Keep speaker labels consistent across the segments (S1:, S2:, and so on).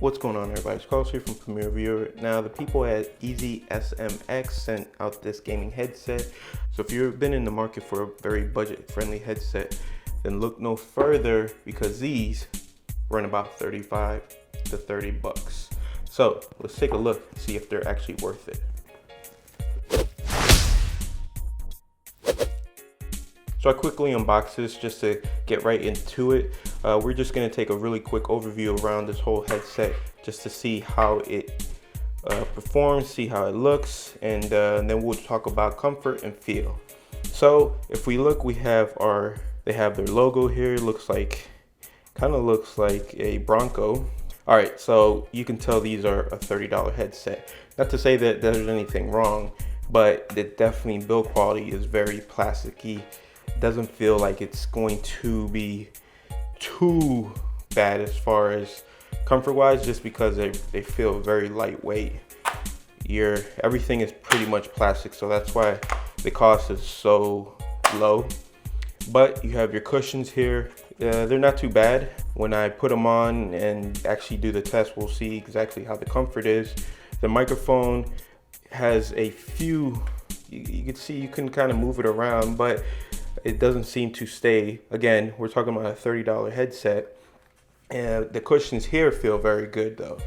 S1: What's going on, everybody? It's Carlos here from PremierReviewer. Now, the people at EasySMX sent out this gaming headset. So if you've been in the market for a very budget-friendly headset, then look no further, because these run about 35 to 30 bucks. So let's take a look and see if they're actually worth it. So I quickly unbox this just to get right into it. We're just gonna take a really quick overview around this whole headset just to see how it performs, see how it looks, and then we'll talk about comfort and feel. So if we look, they have their logo here. Kind of looks like a Bronco. All right, so you can tell these are a $30 headset. Not to say that there's anything wrong, but definitely build quality is very plasticky. Doesn't feel like it's going to be too bad as far as comfort wise, just because they feel very lightweight. Everything is pretty much plastic, so that's why the cost is so low. But you have your cushions here. They're not too bad. When I put them on and actually do the test, we'll see exactly how the comfort is. The microphone has a few, you can see you can kind of move it around, but it doesn't seem to stay. Again, we're talking about a $30 headset, and the cushions here feel very good though.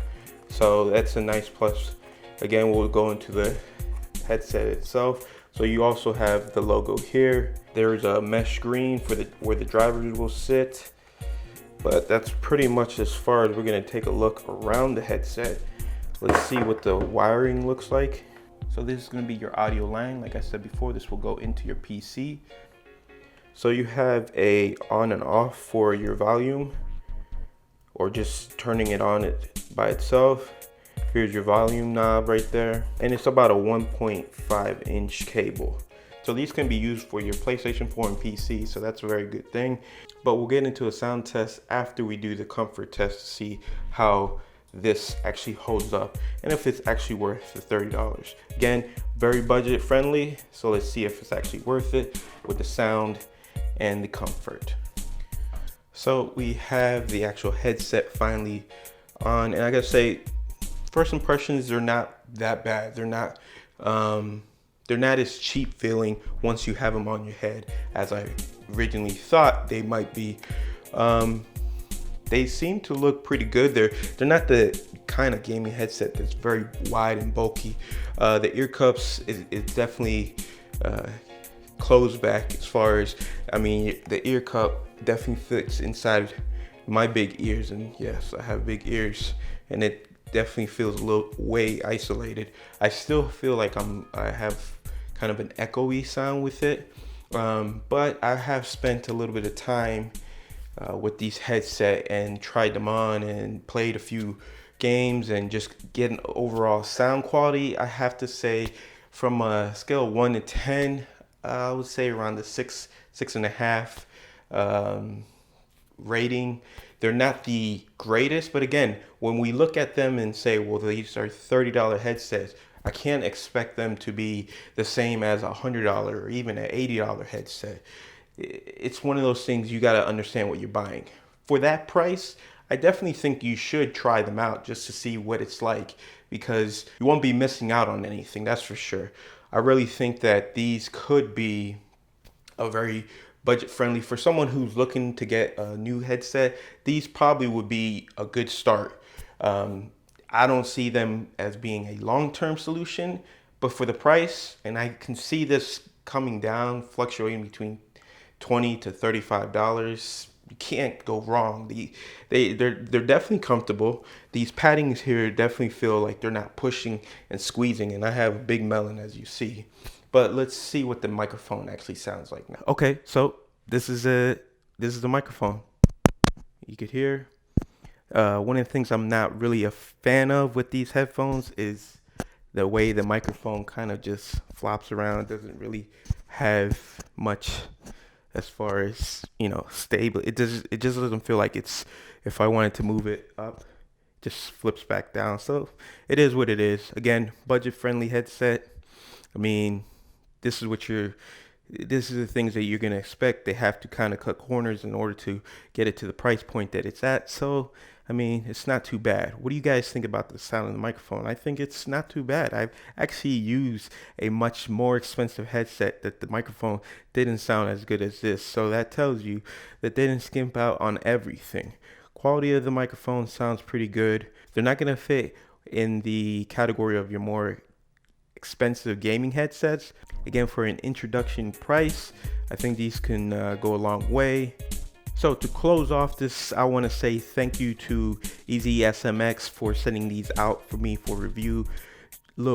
S1: So that's a nice plus. Again, we'll go into the headset itself. So you also have the logo here. There's a mesh screen for where the drivers will sit. But that's pretty much as far as we're gonna take a look around the headset. Let's see what the wiring looks like. So this is gonna be your audio line. Like I said before, this will go into your PC. So you have a on and off for your volume, or just turning it on by itself. Here's your volume knob right there. And it's about a 1.5 inch cable. So these can be used for your PlayStation 4 and PC, so that's a very good thing. But we'll get into a sound test after we do the comfort test to see how this actually holds up and if it's actually worth the $30. Again, very budget friendly, so let's see if it's actually worth it with the sound and the comfort. So we have the actual headset finally on, and I gotta say, first impressions, they're not that bad. They're not as cheap feeling once you have them on your head as I originally thought they might be. They seem to look pretty good. They're not the kind of gaming headset that's very wide and bulky. The ear cups is definitely closed back as far as, I mean, the ear cup definitely fits inside my big ears, and yes, I have big ears, and it definitely feels a little way isolated. I still feel like I have kind of an echoey sound with it, but I have spent a little bit of time with these headset and tried them on and played a few games and just get an overall sound quality. I have to say, from a scale of 1 to 10, I would say around the 6.5 rating. They're not the greatest, but again, when we look at them and say, well, these are $30 headsets, I can't expect them to be the same as a $100 or even an $80 headset. It's one of those things, you got to understand what you're buying. For that price, I definitely think you should try them out just to see what it's like, because you won't be missing out on anything, that's for sure. I really think that these could be a very budget friendly for someone who's looking to get a new headset. These probably would be a good start. I don't see them as being a long-term solution, but for the price, and I can see this coming down, fluctuating between $20 to $35. You can't go wrong. They're definitely comfortable. These paddings here definitely feel like they're not pushing and squeezing, and I have a big melon, as you see. But let's see what the microphone actually sounds like now. Okay, so this is the microphone. You could hear. One of the things I'm not really a fan of with these headphones is the way the microphone kind of just flops around. It doesn't really have much as far as, stable. It just doesn't feel like it's, if I wanted to move it up, it just flips back down. So it is what it is. Again, budget friendly headset. I mean, this is what this is the things that you're going to expect. They have to kind of cut corners in order to get it to the price point that it's at. So, I mean, it's not too bad. What do you guys think about the sound of the microphone? I think it's not too bad. I've actually used a much more expensive headset that the microphone didn't sound as good as this. So that tells you that they didn't skimp out on everything. Quality of the microphone sounds pretty good. They're not going to fit in the category of your more expensive gaming headsets. Again, for an introduction price, I think these can go a long way. So to close off this, I want to say thank you to EasySMX for sending these out for me for review.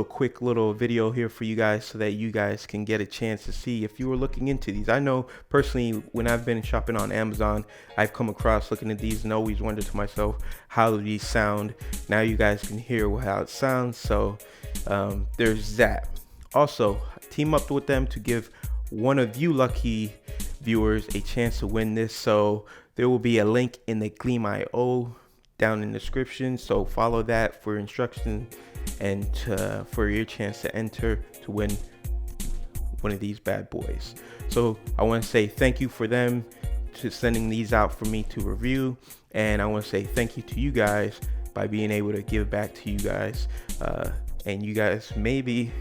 S1: Quick little video here for you guys so that you guys can get a chance to see if you were looking into these. I know personally, when I've been shopping on Amazon, I've come across looking at these and always wondered to myself, how do these sound? Now you guys can hear how it sounds. So there's that. Also, team up with them to give one of you lucky viewers a chance to win this. So there will be a link in the Gleam.io down in the description. So follow that for instructions and for your chance to enter to win one of these bad boys. So I want to say thank you for them to sending these out for me to review, and I want to say thank you to you guys by being able to give back to you guys, and you guys maybe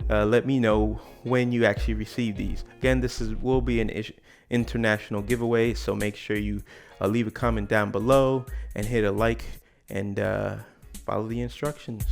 S1: let me know when you actually receive these. Again, this will be an international giveaway, so make sure you leave a comment down below and hit a like and follow the instructions.